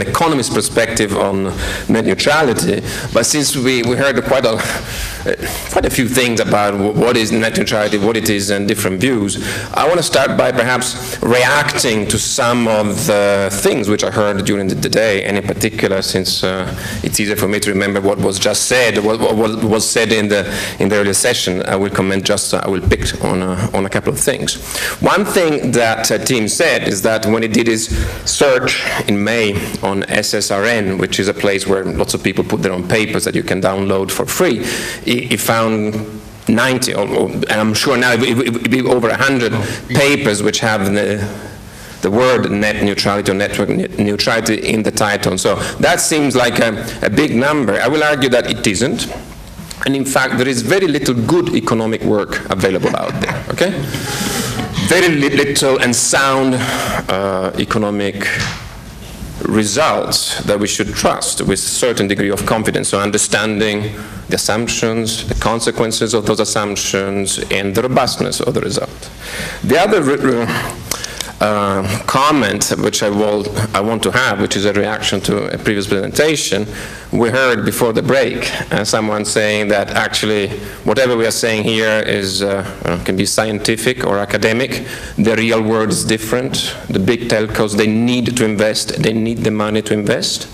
economist perspective on net neutrality, but since we heard quite a few things about what is net neutrality, what it is, and different views, I want to start by perhaps reacting to some of the things which I heard during the day, and in particular, since it's easier for me to remember what was just said, what was said in the earlier session, I will comment I will pick on a couple of things. One thing that Tim said is that when he did his search in May on SSRN, which is a place where lots of people put their own papers that you can download for free, he found 90, and I'm sure now it will be over 100 papers which have the word net neutrality or network neutrality in the title. So that seems like a big number. I will argue that it isn't. And in fact, there is very little good economic work available out there, okay? Very little and sound economic results that we should trust with a certain degree of confidence, so understanding the assumptions, the consequences of those assumptions, and the robustness of the result. The other comment which I want to have, which is a reaction to a previous presentation, we heard before the break someone saying that actually whatever we are saying here is can be scientific or academic. The real world is different. The big telcos, they need to invest. They need the money to invest.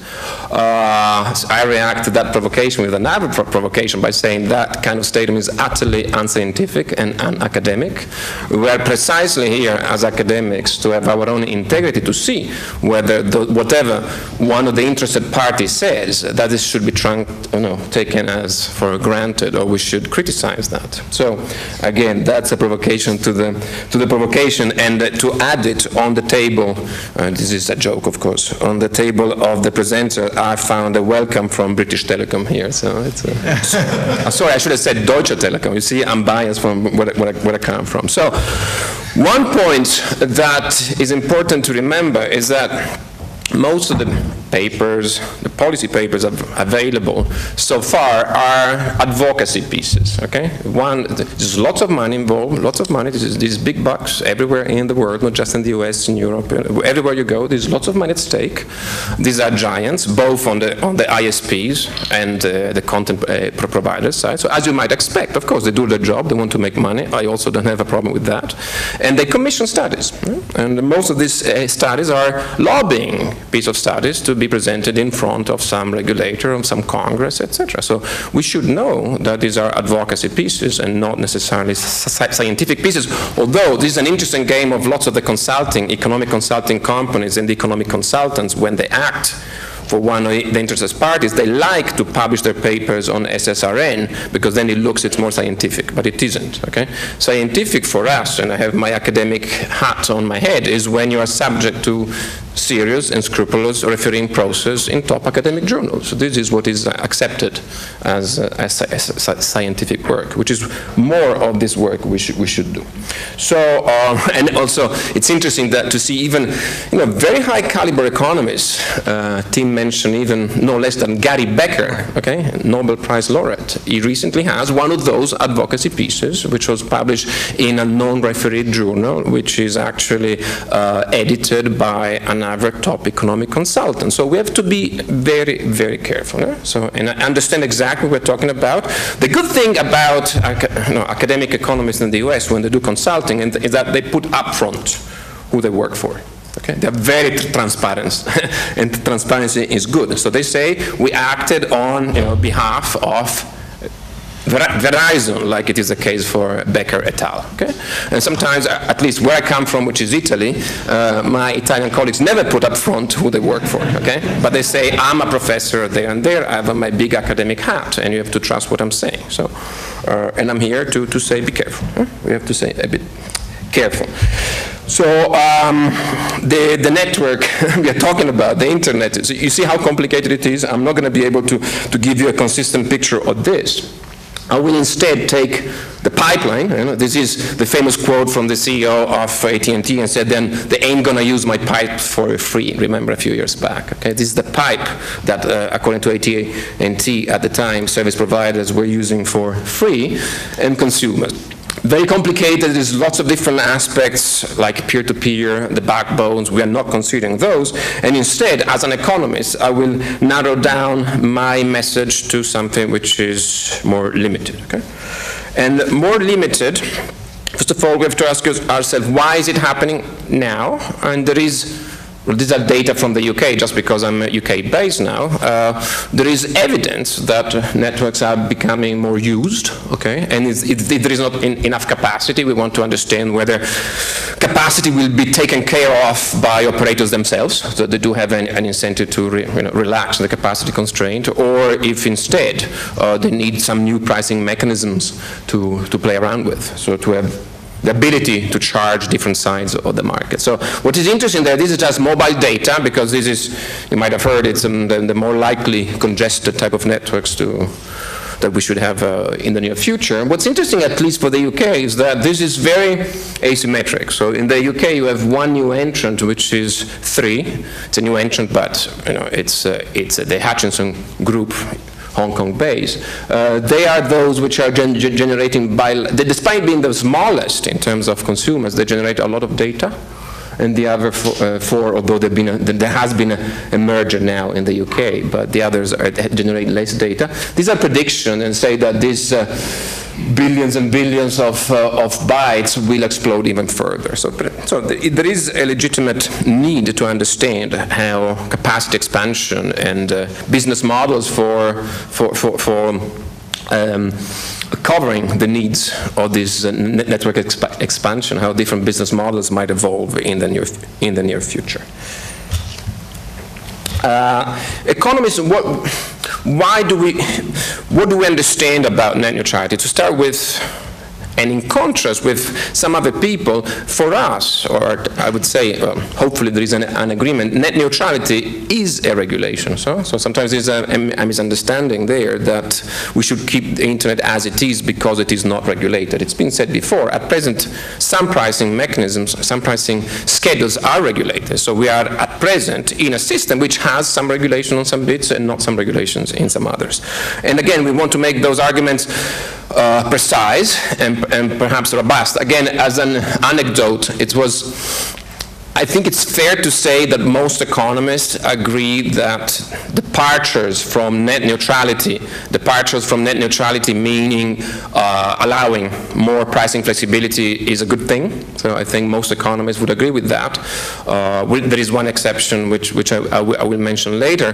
So I react to that provocation with another provocation by saying that kind of statement is utterly unscientific and unacademic. We are precisely here as academics to have our own integrity to see whether whatever one of the interested parties says, that this should be taken as for granted, or we should criticize that. So again, that's a provocation to the provocation, and to add it on the table, this is a joke of course, on the table of the presenter, I found a welcome from British Telecom here. So it's sorry, I should have said Deutsche Telekom. You see, I'm biased from where I come from. So one point that is important to remember is that most of the papers, the policy papers available so far are advocacy pieces, okay? There's lots of money involved, lots of money, these big bucks everywhere in the world, not just in the US, in Europe, everywhere you go, there's lots of money at stake. These are giants, both on the ISPs and the content providers side. So as you might expect, of course, they do their job, they want to make money. I also don't have a problem with that. And they commission studies. And most of these studies are lobbying piece of studies to be presented in front of some regulator, of some Congress, etc. So we should know that these are advocacy pieces and not necessarily scientific pieces, although this is an interesting game of lots of the economic consulting companies and the economic consultants. When they act for one of the interested parties, they like to publish their papers on SSRN because then it's more scientific, but it isn't, okay? Scientific for us, and I have my academic hat on my head, is when you are subject to serious and scrupulous refereeing process in top academic journals. So this is what is accepted as scientific work, which is more of this work we should do. So, and also it's interesting that to see even very high caliber economists, Tim mentioned even no less than Gary Becker, okay, Nobel Prize laureate. He recently has one of those advocacy pieces, which was published in a non-refereed journal, which is actually edited by another top economic consultant. So we have to be very, very careful. And I understand exactly what we're talking about. The good thing about academic economists in the US when they do consulting is that they put up front who they work for. Okay? They're very transparent, and transparency is good. So they say, we acted on behalf of Verizon, like it is the case for Becker et al. Okay? And sometimes, at least where I come from, which is Italy, my Italian colleagues never put up front who they work for. Okay? But they say, I'm a professor there and there, I have my big academic hat, and you have to trust what I'm saying. So, and I'm here to say, be careful. We have to say a bit careful. So the network we are talking about, the internet, so you see how complicated it is. I'm not going to be able to give you a consistent picture of this. I will instead take the pipeline. This is the famous quote from the CEO of AT&T, and said, then they ain't going to use my pipe for free. Remember a few years back. Okay? This is the pipe that, according to AT&T at the time, service providers were using for free, and consumers. very complicated. There's lots of different aspects like peer-to-peer, the backbones. We are not considering those. And instead, as an economist, I will narrow down my message to something which is more limited. Okay? And more limited, first of all, we have to ask ourselves, why is it happening now? And there is, well, these are data from the UK, just because I'm UK based now. There is evidence that networks are becoming more used, okay? And if there is not enough capacity, we want to understand whether capacity will be taken care of by operators themselves, so they do have an incentive to relax the capacity constraint, or if instead they need some new pricing mechanisms to play around with, so to have the ability to charge different sides of the market. So what is interesting there, this is just mobile data, because this is, you might have heard, it's the more likely congested type of networks that we should have in the near future. What's interesting, at least for the UK, is that this is very asymmetric. So in the UK, you have one new entrant, which is 3. It's a new entrant, but it's the Hutchinson Group, Hong Kong base. They are those which are generating, despite being the smallest in terms of consumers, they generate a lot of data. And the other 4, although there has been a merger now in the UK, but the others generate less data. These are predictions and say that these billions and billions of bytes will explode even further. So there is a legitimate need to understand how capacity expansion and business models for covering the needs of this network expansion, how different business models might evolve in the near future. Economists, what do we understand about net neutrality? To start with, and in contrast with some other people, for us, or I would say, hopefully there is an agreement, net neutrality is a regulation. So sometimes there's a misunderstanding there that we should keep the internet as it is because it is not regulated. It's been said before, at present, some pricing mechanisms, some pricing schedules are regulated. So we are at present in a system which has some regulation on some bits and not some regulations in some others. And again, we want to make those arguments precise and perhaps robust. Again, as an anecdote, I think it's fair to say that most economists agree that departures from net neutrality meaning allowing more pricing flexibility is a good thing. So I think most economists would agree with that. There is one exception which I will mention later.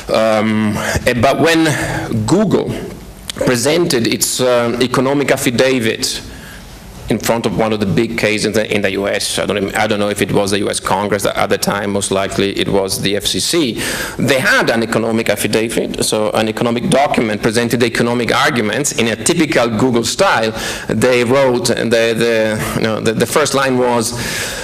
But when Google presented its Economica affidavit in front of one of the big cases in the US. I don't know if it was the US Congress at the time, most likely it was the FCC. They had an economic affidavit, so an economic document, presented the economic arguments in a typical Google style. They wrote, and the first line was,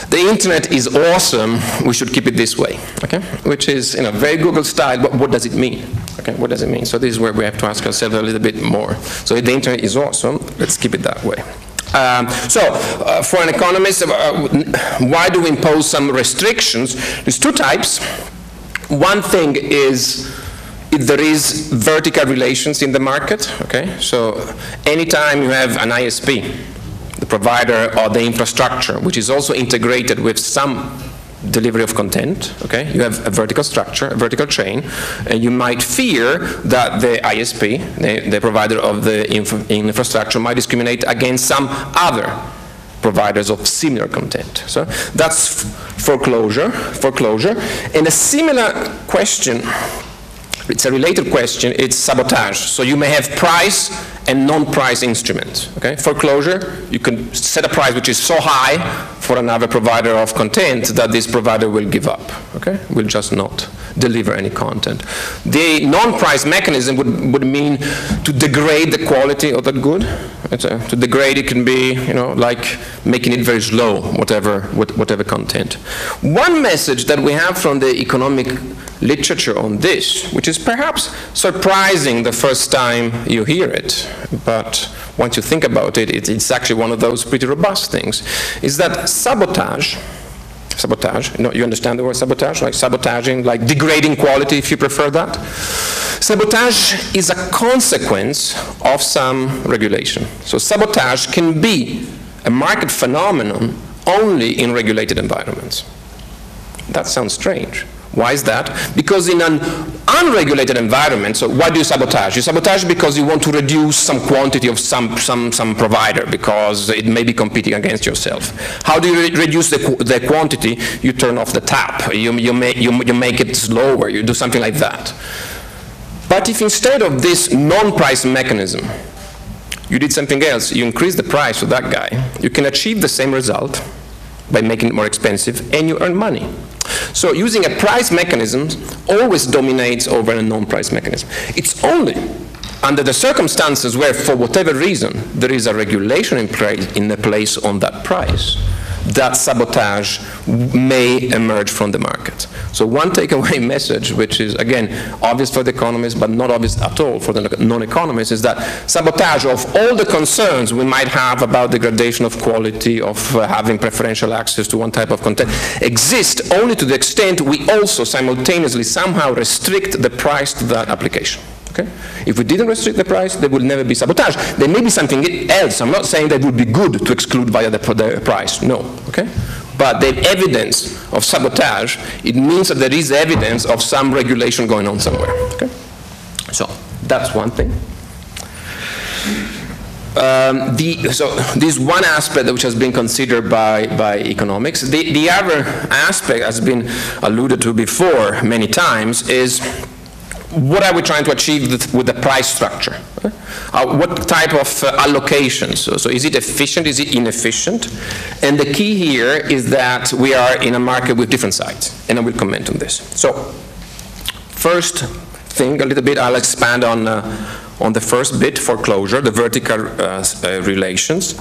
"The internet is awesome, we should keep it this way," okay? Which is very Google style, but what does it mean? Okay, what does it mean? So this is where we have to ask ourselves a little bit more. So if the internet is awesome, let's keep it that way. For an economist, why do we impose some restrictions? There's 2 types. One thing is if there is vertical relations in the market, okay? So anytime you have an ISP, the provider or the infrastructure, which is also integrated with some delivery of content, okay? You have a vertical structure, a vertical chain, and you might fear that the ISP, the provider of the infrastructure, might discriminate against some other providers of similar content. So that's foreclosure. And a similar question, it's a related question, it's sabotage. So you may have price and non-price instruments, okay? Foreclosure, you can set a price which is so high for another provider of content that this provider will give up, okay? Will just not deliver any content. The non-price mechanism would mean to degrade the quality of the good. To degrade, it can be, like making it very slow, whatever content. One message that we have from the economic literature on this, which is perhaps surprising the first time you hear it, but once you think about it, it's actually one of those pretty robust things, is that sabotage, you understand the word sabotage? Like sabotaging, like degrading quality, if you prefer that. Sabotage is a consequence of some regulation. So sabotage can be a market phenomenon only in regulated environments. That sounds strange. Why is that? Because in an unregulated environment, so why do you sabotage? You sabotage because you want to reduce some quantity of some provider because it may be competing against yourself. How do you reduce the quantity? You turn off the tap. You make it slower. You do something like that. But if instead of this non-price mechanism, you did something else, you increase the price for that guy, you can achieve the same result by making it more expensive, and you earn money. So using a price mechanism always dominates over a non-price mechanism. It's only under the circumstances where, for whatever reason, there is a regulation in place on that price, that sabotage may emerge from the market. So one takeaway message, which is, again, obvious for the economists, but not obvious at all for the non-economists, is that sabotage of all the concerns we might have about degradation of quality, of having preferential access to one type of content, exists only to the extent we also simultaneously somehow restrict the price to that application. Okay? If we didn't restrict the price, there would never be sabotage. There may be something else. I'm not saying that it would be good to exclude via the price. No. Okay? But the evidence of sabotage, it means that there is evidence of some regulation going on somewhere. Okay? So that's one thing. So this one aspect which has been considered by economics. The other aspect has been alluded to before many times is, what are we trying to achieve with the price structure? What type of allocations? So is it efficient? Is it inefficient? And the key here is that we are in a market with different sides, and I will comment on this. So first thing, a little bit, I'll expand on the first bit, foreclosure, the vertical relations.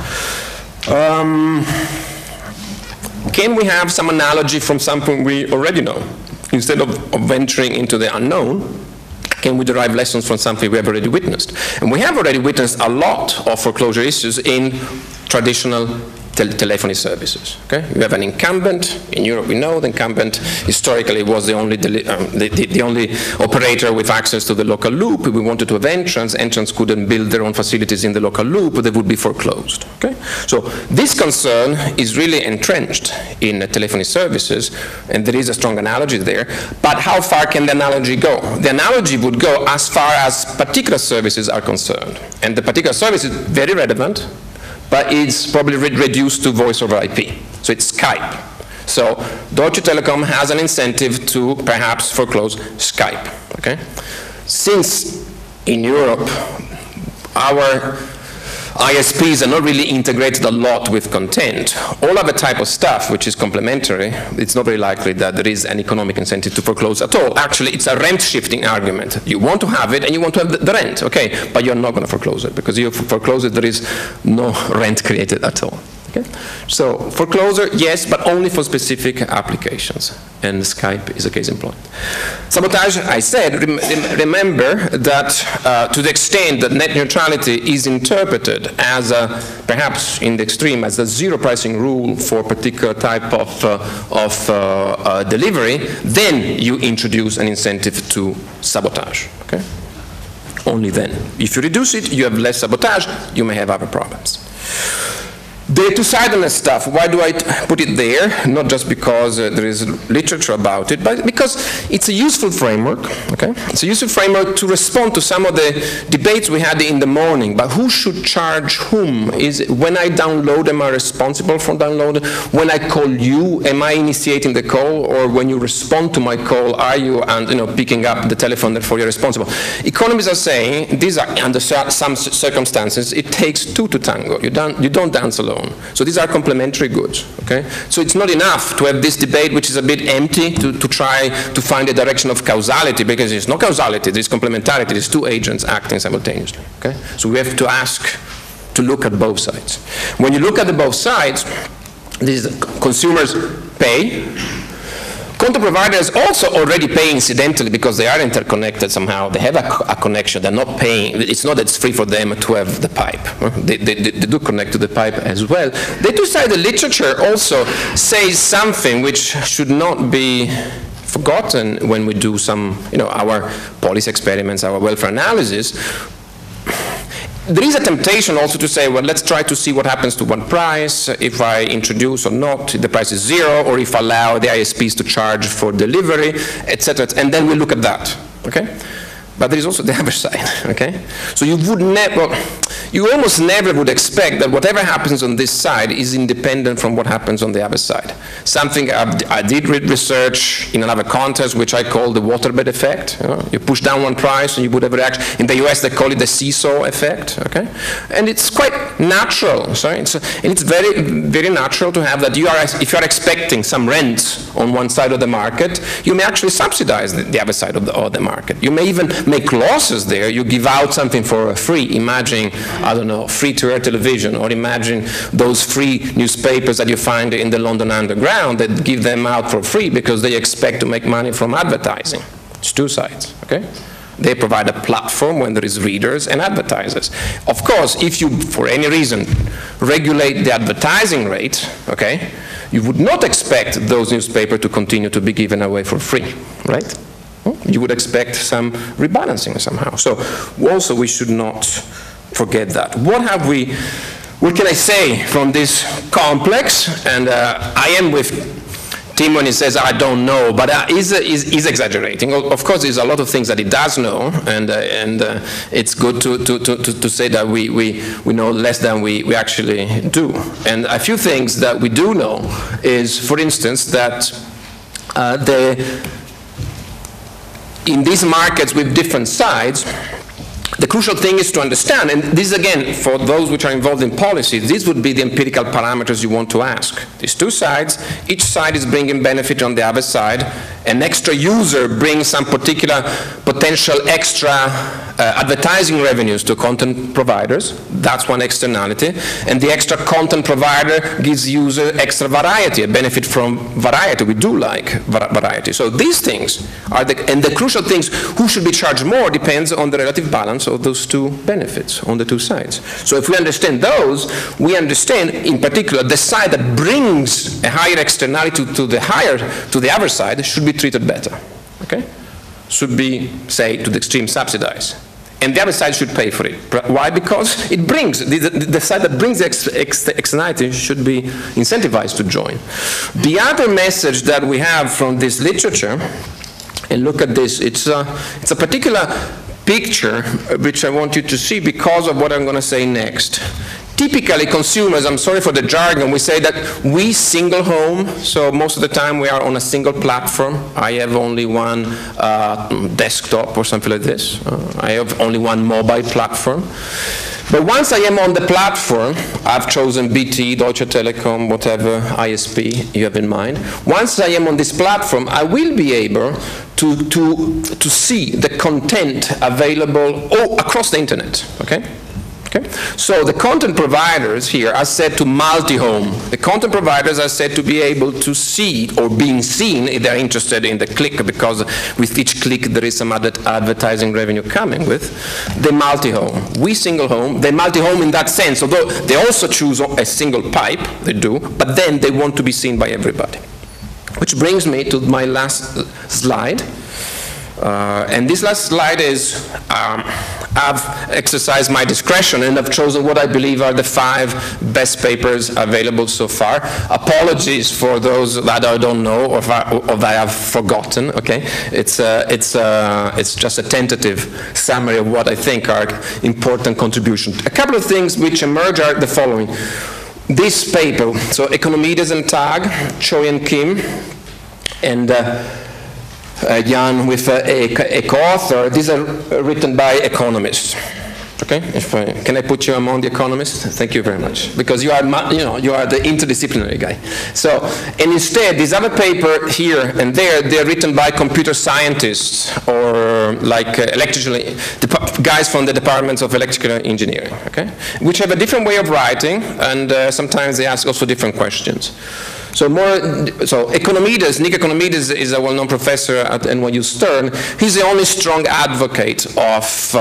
Can we have some analogy from something we already know? Instead of venturing into the unknown, can we derive lessons from something we have already witnessed? And we have already witnessed a lot of foreclosure issues in traditional telephony services. Okay? You have an incumbent. In Europe, we know the incumbent historically was the only operator with access to the local loop. We wanted to have entrants. Entrants couldn't build their own facilities in the local loop, they would be foreclosed. Okay? So this concern is really entrenched in telephony services, and there is a strong analogy there. But how far can the analogy go? The analogy would go as far as particular services are concerned. And the particular service is very relevant, but it's probably reduced to voice over IP. So it's Skype. So Deutsche Telekom has an incentive to perhaps foreclose Skype. Okay? Since in Europe our ISPs are not really integrated a lot with content, all other type of stuff which is complementary, it's not very likely that there is an economic incentive to foreclose at all. Actually, it's a rent shifting argument. You want to have it and you want to have the rent, okay, but you're not going to foreclose it, because if you foreclose it, there is no rent created at all. Okay? So foreclosure, yes, but only for specific applications, and Skype is a case in point. Sabotage, I said, remember that to the extent that net neutrality is interpreted as perhaps in the extreme as a zero pricing rule for a particular type of delivery, then you introduce an incentive to sabotage. Okay? Only then. If you reduce it, you have less sabotage, you may have other problems. The two-sidedness stuff, why do I put it there? Not just because there is literature about it, but because it's a useful framework, okay? It's a useful framework to respond to some of the debates we had in the morning, but who should charge whom? Is when I download, am I responsible for downloading? When I call you, am I initiating the call? Or when you respond to my call, are you picking up the telephone, therefore you're responsible? Economists are saying, these are under some circumstances, it takes two to tango. You don't dance alone. So these are complementary goods. Okay? So it's not enough to have this debate, which is a bit empty, to try to find a direction of causality, because there's no causality, there's complementarity, there's two agents acting simultaneously. Okay? So we have to look at both sides. When you look at the both sides, consumers pay. Content providers also already pay incidentally because they are interconnected somehow. They have a connection. They're not paying. It's not that it's free for them to have the pipe. They do connect to the pipe as well. The two-sided literature also says something which should not be forgotten when we do some, our policy experiments, our welfare analysis. There is a temptation also to say, well, let's try to see what happens to one price, if I introduce or not, the price is zero, or if I allow the ISPs to charge for delivery, etc. And then we look at that, okay? But there is also the other side, okay? So you would never, you almost never would expect that whatever happens on this side is independent from what happens on the other side. Something I did research in another context, which I call the waterbed effect. You push down one price and you would have a reaction. In the US, they call it the seesaw effect, okay? And it's quite natural, sorry? And it's very, very natural to have that. If you are expecting some rent on one side of the market, you may actually subsidize the other side of the market. You may even make losses there. You give out something for free. Imagine, I don't know, free-to-air television, or imagine those free newspapers that you find in the London Underground that give them out for free because they expect to make money from advertising. It's two sides, okay? They provide a platform when there is readers and advertisers. Of course, if you, for any reason, regulate the advertising rate, okay, you would not expect those newspapers to continue to be given away for free, right? You would expect some rebalancing somehow. So also we should not forget that. What can I say from this complex? And I am with Tim when he says, I don't know, but he's exaggerating. Of course, there's a lot of things that he does know, and it's good to say that we know less than we actually do. And a few things that we do know is, for instance, that in these markets with different sides, the crucial thing is to understand, and this again, for those which are involved in policy, these would be the empirical parameters you want to ask. These two sides, each side is bringing benefit on the other side. An extra user brings some particular potential extra advertising revenues to content providers. That's one externality. And the extra content provider gives user extra variety, a benefit from variety. We do like variety. So these things are and the crucial things, who should be charged more depends on the relative balance of those two benefits on the two sides. So if we understand those, we understand in particular the side that brings a higher externality to the other side should be treated better, okay? Should be, say, to the extreme subsidized. And the other side should pay for it. Why? Because it brings, the side that brings the externality should be incentivized to join. The other message that we have from this literature, and look at this, it's a particular picture which I want you to see because of what I'm going to say next. Typically, consumers, I'm sorry for the jargon, we say that we single home, so most of the time we are on a single platform. I have only one desktop or something like this. I have only one mobile platform. But once I am on the platform, I've chosen BT, Deutsche Telekom, whatever ISP you have in mind. Once I am on this platform, I will be able to see the content available across the internet, okay? Okay? So the content providers here are said to multi-home. The content providers are said to be able to see or being seen if they're interested in the click, because with each click there is some advertising revenue coming with. They multi-home. We single home. They multi-home in that sense, although they also choose a single pipe, they do, but then they want to be seen by everybody. Which brings me to my last slide. And this last slide is, I've exercised my discretion and I've chosen what I believe are the 5 best papers available so far. Apologies for those that I don't know or that I have forgotten, okay? It's just a tentative summary of what I think are important contributions. A couple of things which emerge are the following. This paper, so Economides and Tag, Choi and Kim, and Jan with a co-author. These are written by Economist. Okay, can I put you among the Economist? Thank you very much, because you are the interdisciplinary guy. So, and instead, this other paper here and there, they're written by computer scientists or like guys from the departments of electrical engineering. Okay, which have a different way of writing, and sometimes they ask also different questions. So Economides, Nick Economides is a well-known professor at NYU Stern. He's the only strong advocate of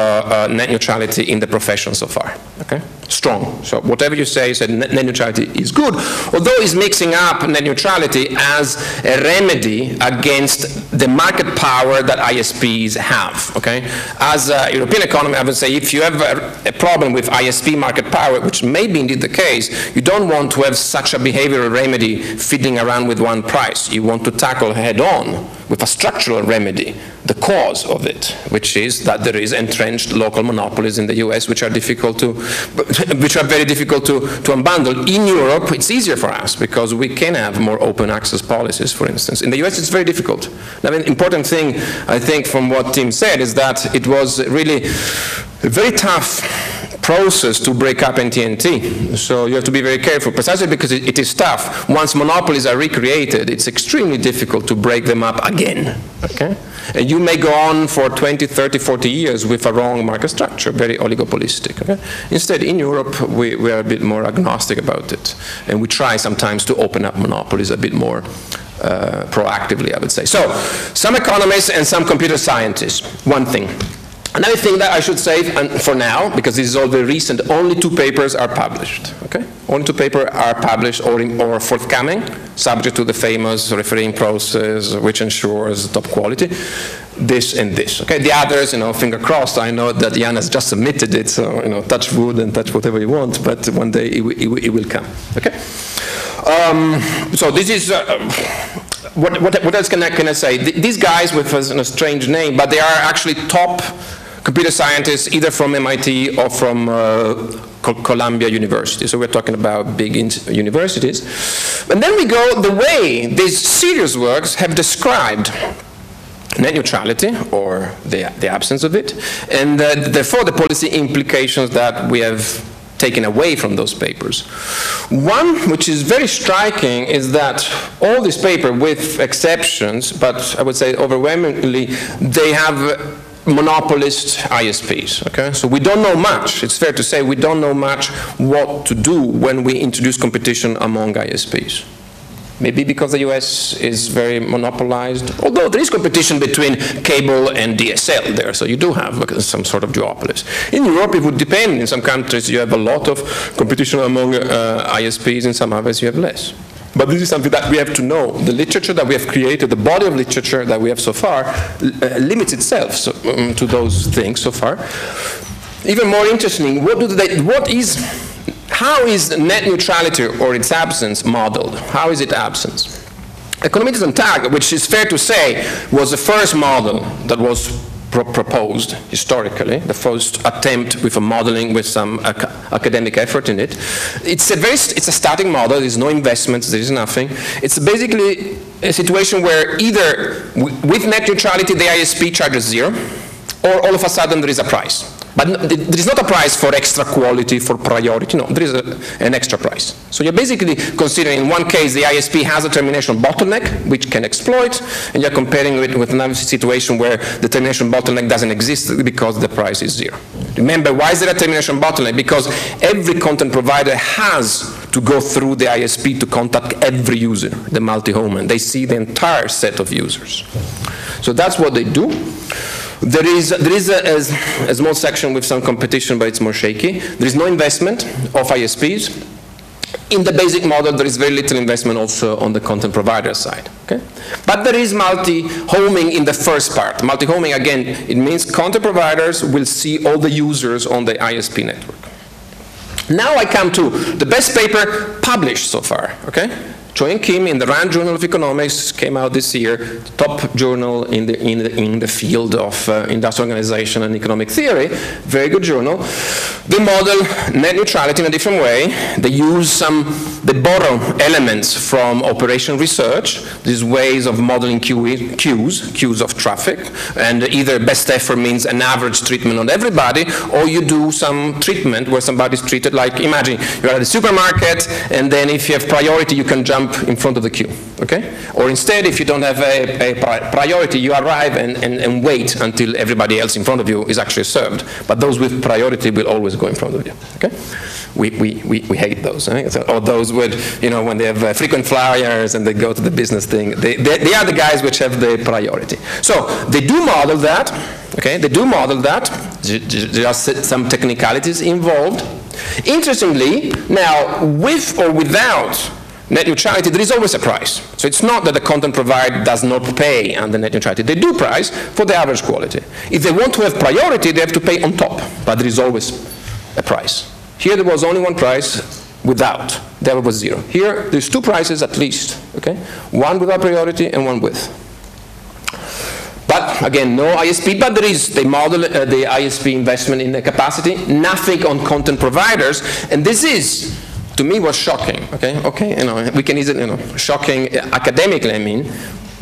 net neutrality in the profession so far. Okay, strong. So whatever you say net neutrality is good, although it's mixing up net neutrality as a remedy against the market power that ISPs have, okay? As a European economy, I would say if you have a problem with ISP market power, which may be indeed the case, you don't want to have such a behavioral remedy fiddling around with one price. You want to tackle head-on with a structural remedy the cause of it, which is that there is entrenched local monopolies in the US which are very difficult to unbundle. In Europe, it's easier for us because we can have more open access policies, for instance. In the US, it's very difficult. Now, an important thing, I think, from what Tim said is that it was really a very tough process to break up NT&T. So you have to be very careful, precisely because it is tough. Once monopolies are recreated, it's extremely difficult to break them up again, okay? And you may go on for 20, 30, 40 years with a wrong market structure, very oligopolistic, okay? Instead, in Europe, we are a bit more agnostic about it. And we try sometimes to open up monopolies a bit more proactively, I would say. So, some economists and some computer scientists, one thing. Another thing that I should say, and for now, because this is all very recent, only 2 papers are published, okay? Only 2 papers are published or forthcoming, subject to the famous refereeing process, which ensures top quality, this and this, okay? The others, you know, finger crossed, I know that Jan has just submitted it, so, you know, touch wood and touch whatever you want, but one day it will come, okay? So this is, what else can I say? These guys with a strange name, but they are actually top computer scientists, either from MIT or from Columbia University. So we're talking about big universities. And then we go the way these serious works have described net neutrality, or the absence of it, and therefore the policy implications that we have taken away from those papers. One, which is very striking, is that all these papers, with exceptions, but I would say overwhelmingly, they have monopolist ISPs, okay? So we don't know much. It's fair to say we don't know much what to do when we introduce competition among ISPs. Maybe because the US is very monopolized, although there is competition between cable and DSL there, so you do have some sort of duopolies. In Europe, it would depend. In some countries, you have a lot of competition among ISPs, in some others, you have less. But this is something that we have to know. The literature that we have created, the body of literature that we have so far, limits itself to those things so far. Even more interesting, how is net neutrality or its absence modeled? How is it absence? Economics and TAG, which is fair to say was the first model that was proposed historically, the first attempt with a modeling with some academic effort in it. It's a static model, there's no investments, there is nothing. It's basically a situation where either with net neutrality the ISP charges 0, or all of a sudden there is a price. But there is not a price for extra quality, for priority, no, there is an extra price. So you're basically considering, in one case, the ISP has a termination bottleneck, which can exploit, and you're comparing it with another situation where the termination bottleneck doesn't exist because the price is 0. Remember, why is there a termination bottleneck? Because every content provider has to go through the ISP to contact every user, the multi-home, and they see the entire set of users. So that's what they do. There is a small section with some competition, but it's more shaky. There is no investment of ISPs. In the basic model, there is very little investment also on the content provider side. Okay? But there is multi-homing in the first part. Multi-homing, again, it means content providers will see all the users on the ISP network. Now I come to the best paper published so far. Okay? Choi and Kim in the Rand Journal of Economics came out this year, top journal in the field of industrial organization and economic theory, very good journal. They model net neutrality in a different way. They borrow elements from operation research, these ways of modeling queues of traffic, and either best effort means an average treatment on everybody, or you do some treatment where somebody's treated like, imagine you're at a supermarket, and then if you have priority, you can jump in front of the queue, okay? Or instead, if you don't have a priority, you arrive and wait until everybody else in front of you is actually served. But those with priority will always go in front of you, okay? We hate those, eh? Or those with, you know, when they have frequent flyers and they go to the business thing, they are the guys which have the priority. So they do model that, okay? They do model that. There are some technicalities involved. Interestingly, now, with or without net neutrality, there is always a price. So it's not that the content provider does not pay under net neutrality. They do price for the average quality. If they want to have priority, they have to pay on top, but there is always a price. Here there was only one price without. There was 0. Here there's 2 prices at least, okay? One without priority and one with. But again, no ISP, but there is, they model the ISP investment in the capacity, nothing on content providers, and this is, to me, was shocking, okay, you know, we can easily, you know, shocking academically, I mean.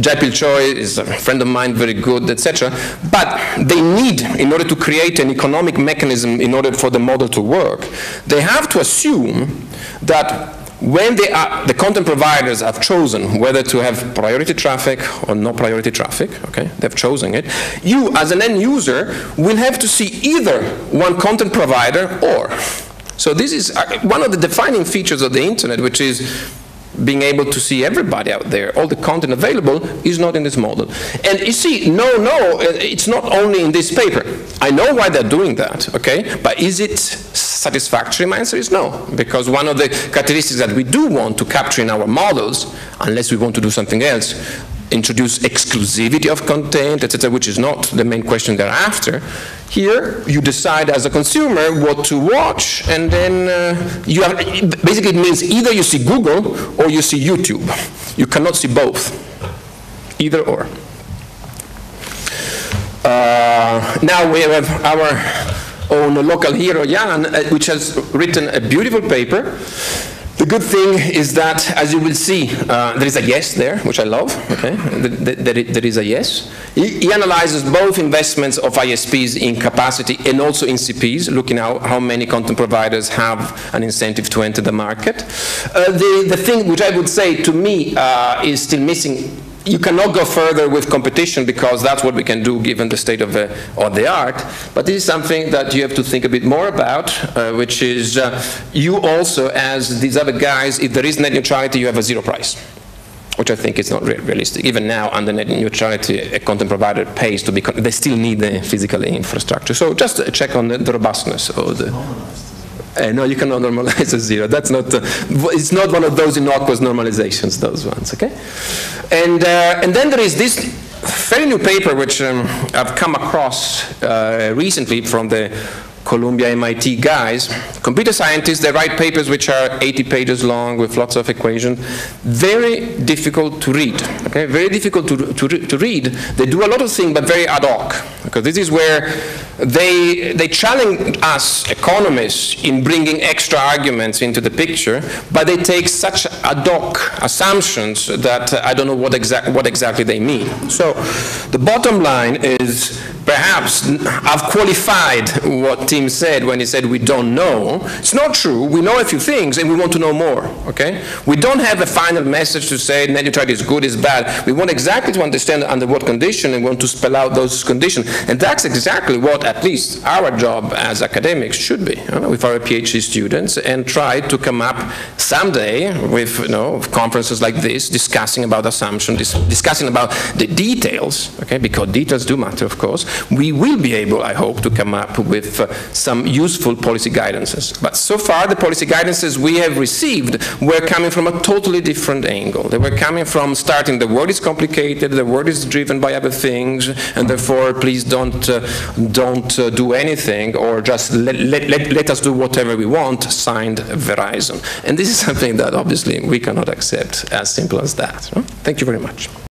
Jaipil Choi is a friend of mine, very good, etc. But they need, in order to create an economic mechanism in order for the model to work, they have to assume that when the content providers have chosen whether to have priority traffic or no priority traffic, okay, they've chosen it, you as an end user will have to see either one content provider or. So this is one of the defining features of the internet, which is being able to see everybody out there. All the content available is not in this model. And you see, no, it's not only in this paper. I know why they're doing that, okay? But is it satisfactory? My answer is no, because one of the characteristics that we do want to capture in our models, unless we want to do something else, introduce exclusivity of content, etc., which is not the main question they're after. Here, you decide as a consumer what to watch, and then you have, basically it means either you see Google or you see YouTube. You cannot see both, either or. Now we have our own local hero, Jan, which has written a beautiful paper. The good thing is that, as you will see, there is a yes there, which I love, okay? There is a yes. He analyzes both investments of ISPs in capacity and also in CPs, looking at how many content providers have an incentive to enter the market. The thing which I would say to me is still missing. You cannot go further with competition because that's what we can do given the state of the art. But this is something that you have to think a bit more about, which is you also, as these other guys, if there is net neutrality, you have a 0 price, which I think is not realistic. Even now, under net neutrality, a content provider pays to be, they still need the physical infrastructure. So just check on the robustness of the. No, you cannot normalize a 0. That's not. It's not one of those innocuous normalizations. Those ones, okay? And then there is this very new paper which I've come across recently from the Columbia MIT guys, computer scientists. They write papers which are 80 pages long with lots of equations. Very difficult to read. Okay, very difficult to read. They do a lot of things, but very ad hoc. Because this is where they challenge us economists in bringing extra arguments into the picture, but they take such ad hoc assumptions that I don't know what exactly they mean. So the bottom line is, perhaps I've qualified what Tim said when he said we don't know. It's not true. We know a few things and we want to know more, okay? We don't have a final message to say net neutrality is good, is bad. We want exactly to understand under what condition and want to spell out those conditions. And that's exactly what at least our job as academics should be, with our PhD students, and try to come up someday with conferences like this, discussing about assumptions, discussing about the details, okay? Because details do matter, of course. We will be able, I hope, to come up with some useful policy guidances. But so far, the policy guidances we have received were coming from a totally different angle. They were coming from starting the world is complicated, the world is driven by other things, and therefore, please don't do anything, or just let us do whatever we want, signed Verizon. And this is something that obviously we cannot accept, as simple as that. Thank you very much.